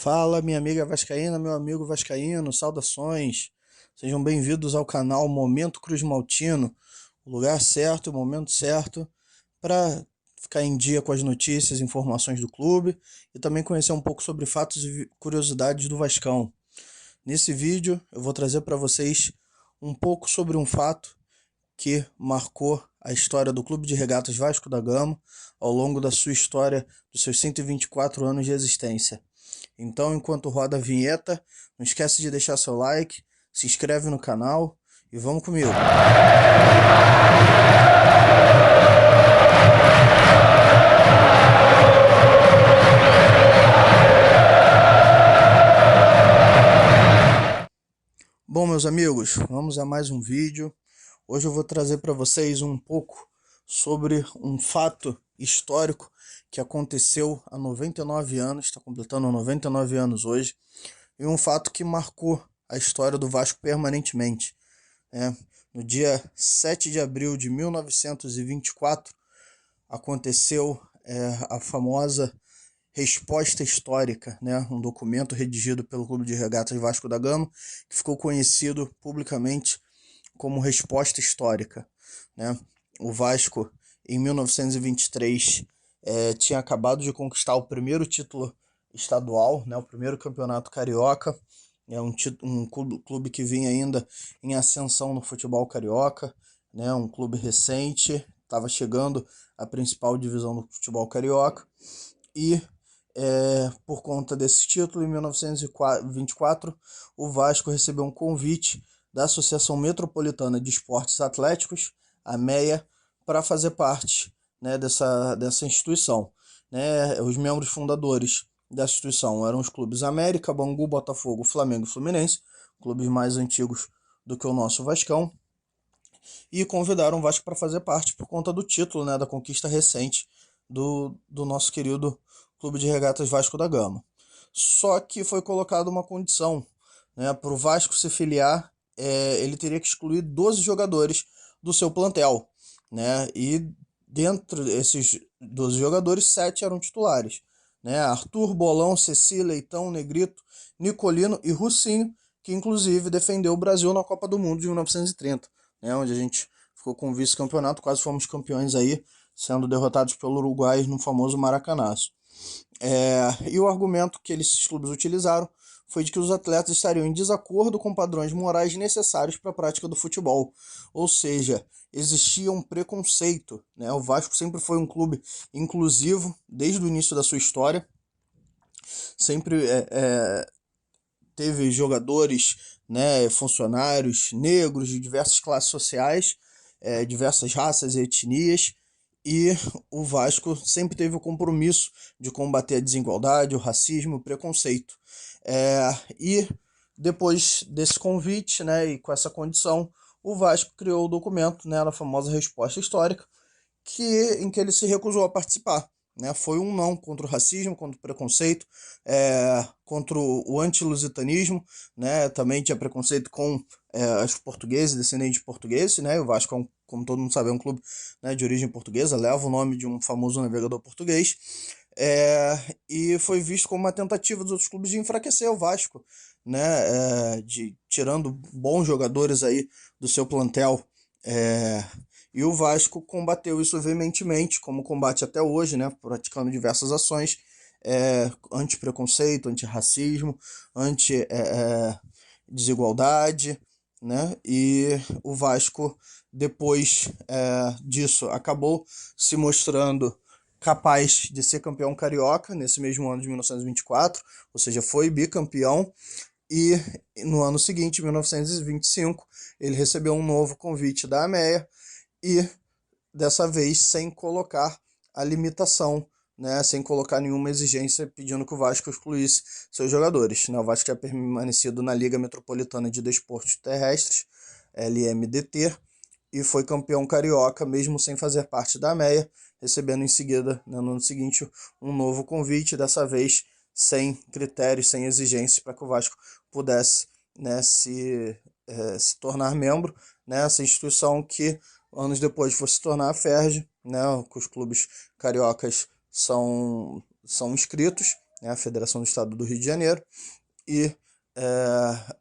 Fala, minha amiga vascaína, meu amigo vascaíno, saudações. Sejam bem-vindos ao canal Momento Cruz Maltino, o lugar certo, o momento certo para ficar em dia com as notícias e informações do clube e também conhecer um pouco sobre fatos e curiosidades do Vascão. Nesse vídeo, eu vou trazer para vocês um pouco sobre um fato que marcou a história do Clube de Regatas Vasco da Gama ao longo da sua história, dos seus 124 anos de existência. Então, enquanto roda a vinheta, não esquece de deixar seu like, se inscreve no canal e vamos comigo. Bom, meus amigos, vamos a mais um vídeo. Hoje eu vou trazer para vocês um pouco sobre um fato histórico que aconteceu há 99 anos, está completando 99 anos hoje, e um fato que marcou a história do Vasco permanentemente. No dia 7 de abril de 1924, aconteceu a famosa Resposta Histórica, um documento redigido pelo Clube de Regatas Vasco da Gama, que ficou conhecido publicamente como Resposta Histórica. O Vasco, em 1923, tinha acabado de conquistar o primeiro título estadual, o primeiro campeonato carioca. É um clube que vinha ainda em ascensão no futebol carioca, um clube recente, estava chegando à principal divisão do futebol carioca. E por conta desse título, em 1924, o Vasco recebeu um convite da Associação Metropolitana de Esportes Atléticos, a MEA, para fazer parte dessa instituição. Os membros fundadores da instituição eram os clubes América, Bangu, Botafogo, Flamengo e Fluminense, clubes mais antigos do que o nosso Vascão, e convidaram o Vasco para fazer parte por conta do título, da conquista recente do nosso querido Clube de Regatas Vasco da Gama. Só que foi colocada uma condição, para o Vasco se filiar, ele teria que excluir 12 jogadores do seu plantel, e dentro desses 12 jogadores, 7 eram titulares, Arthur, Bolão, Ceci, Leitão, Negrito, Nicolino e Russinho, que inclusive defendeu o Brasil na Copa do Mundo de 1930, onde a gente ficou com o vice-campeonato, quase fomos campeões aí, sendo derrotados pelo Uruguai no famoso Maracanaço. E o argumento que esses clubes utilizaram foi de que os atletas estariam em desacordo com padrões morais necessários para a prática do futebol. Ou seja, existia um preconceito. O Vasco sempre foi um clube inclusivo desde o início da sua história. Sempre teve jogadores, funcionários negros de diversas classes sociais, diversas raças e etnias. E o Vasco sempre teve o compromisso de combater a desigualdade, o racismo, o preconceito. E depois desse convite, e com essa condição, o Vasco criou o documento, a famosa Resposta Histórica, em que ele se recusou a participar. Foi um não contra o racismo, contra o preconceito, contra o antilusitanismo, também tinha preconceito com os portugueses, descendentes de portugueses, o Vasco, como todo mundo sabe, é um clube de origem portuguesa, leva o nome de um famoso navegador português, e foi visto como uma tentativa dos outros clubes de enfraquecer o Vasco, tirando bons jogadores aí do seu plantel, e o Vasco combateu isso veementemente, como combate até hoje, praticando diversas ações anti-preconceito, anti-racismo, anti-desigualdade, e o Vasco, depois disso, acabou se mostrando capaz de ser campeão carioca nesse mesmo ano de 1924, ou seja, foi bicampeão. E no ano seguinte, 1925, ele recebeu um novo convite da AMEA, e dessa vez sem colocar a limitação, sem colocar nenhuma exigência pedindo que o Vasco excluísse seus jogadores. O Vasco tinha permanecido na Liga Metropolitana de Desportos Terrestres, LMDT, e foi campeão carioca mesmo sem fazer parte da AMEA, recebendo em seguida, no ano seguinte, um novo convite, dessa vez sem critérios, sem exigências, para que o Vasco pudesse se tornar membro nessa instituição que anos depois foi se tornar a FERJ, que os clubes cariocas são inscritos, né, a Federação do Estado do Rio de Janeiro, e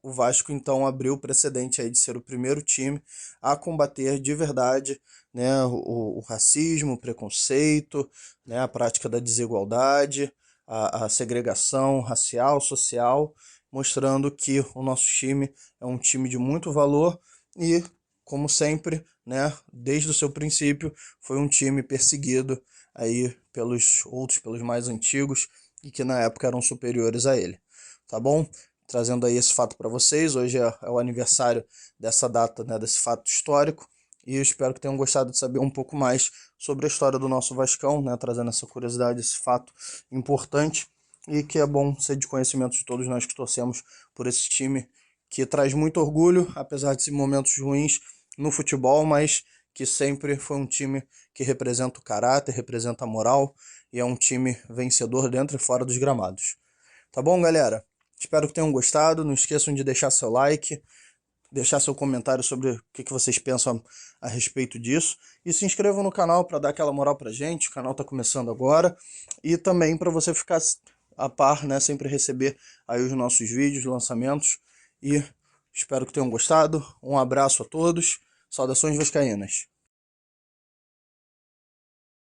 o Vasco então abriu o precedente aí de ser o primeiro time a combater de verdade, né, o racismo, o preconceito, né, a prática da desigualdade, a segregação racial, social, mostrando que o nosso time é um time de muito valor e, como sempre, né, desde o seu princípio, foi um time perseguido aí pelos outros, pelos mais antigos e que na época eram superiores a ele. Tá bom? Trazendo aí esse fato para vocês. Hoje é o aniversário dessa data, né, desse fato histórico, e eu espero que tenham gostado de saber um pouco mais sobre a história do nosso Vascão, né, trazendo essa curiosidade, esse fato importante, e que é bom ser de conhecimento de todos nós que torcemos por esse time, que traz muito orgulho, apesar de momentos ruins no futebol, mas que sempre foi um time que representa o caráter, representa a moral, e é um time vencedor dentro e fora dos gramados. Tá bom, galera? Espero que tenham gostado. Não esqueçam de deixar seu like, deixar seu comentário sobre o que vocês pensam a respeito disso. E se inscrevam no canal para dar aquela moral pra gente. O canal está começando agora. E também para você ficar a par, né? Sempre receber aí os nossos vídeos, lançamentos. E espero que tenham gostado. Um abraço a todos. Saudações vascaínas.